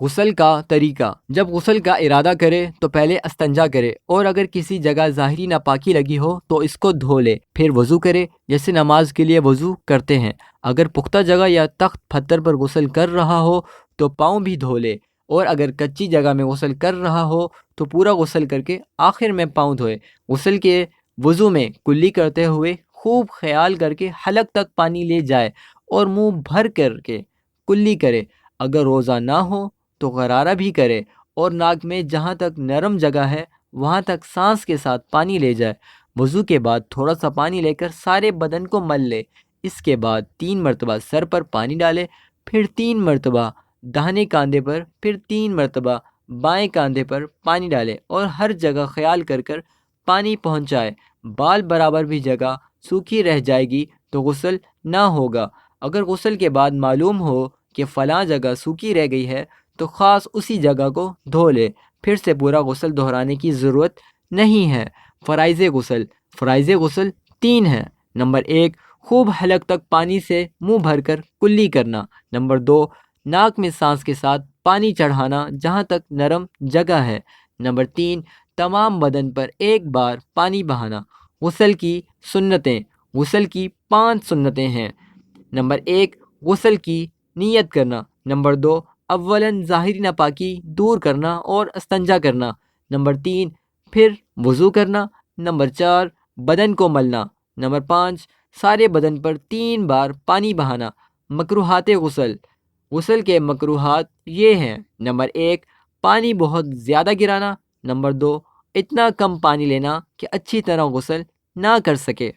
غسل کا طریقہ: جب غسل کا ارادہ کرے تو پہلے استنجا کرے، اور اگر کسی جگہ ظاہری ناپاکی لگی ہو تو اس کو دھو لے، پھر وضو کرے جیسے نماز کے لیے وضو کرتے ہیں۔ اگر پختہ جگہ یا تخت پتھر پر غسل کر رہا ہو تو پاؤں بھی دھو لے، اور اگر کچی جگہ میں غسل کر رہا ہو تو پورا غسل کر کے آخر میں پاؤں دھوئے۔ غسل کے وضو میں کلی کرتے ہوئے خوب خیال کر کے حلق تک پانی لے جائے اور منہ بھر کر کے کلی کرے۔ اگر روزہ نہ ہو تو غرارہ بھی کرے، اور ناک میں جہاں تک نرم جگہ ہے وہاں تک سانس کے ساتھ پانی لے جائے۔ وضو کے بعد تھوڑا سا پانی لے کر سارے بدن کو مل لے۔ اس کے بعد 3 مرتبہ سر پر پانی ڈالے، پھر 3 مرتبہ داہنے کاندھے پر، پھر 3 مرتبہ بائیں کاندھے پر پانی ڈالے، اور ہر جگہ خیال کر کر پانی پہنچائے۔ بال برابر بھی جگہ سوکھی رہ جائے گی تو غسل نہ ہوگا۔ اگر غسل کے بعد معلوم ہو کہ فلاں جگہ سوکھی رہ گئی ہے تو خاص اسی جگہ کو دھو لے، پھر سے پورا غسل دہرانے کی ضرورت نہیں ہے۔ فرائض غسل: فرائض غسل 3 ہیں۔ نمبر 1، خوب حلق تک پانی سے منہ بھر کر کلی کرنا۔ نمبر 2، ناک میں سانس کے ساتھ پانی چڑھانا جہاں تک نرم جگہ ہے۔ نمبر 3، تمام بدن پر ایک بار پانی بہانا۔ غسل کی سنتیں: غسل کی 5 سنتیں ہیں۔ نمبر 1، غسل کی نیت کرنا۔ نمبر 2، اولاً ظاہری ناپاکی دور کرنا اور استنجا کرنا۔ نمبر 3، پھر وضو کرنا۔ نمبر 4، بدن کو ملنا۔ نمبر 5، سارے بدن پر 3 بار پانی بہانا۔ مکروہات غسل: غسل کے مکروہات یہ ہیں: نمبر 1، پانی بہت زیادہ گرانا۔ نمبر 2، اتنا کم پانی لینا کہ اچھی طرح غسل نہ کر سکے۔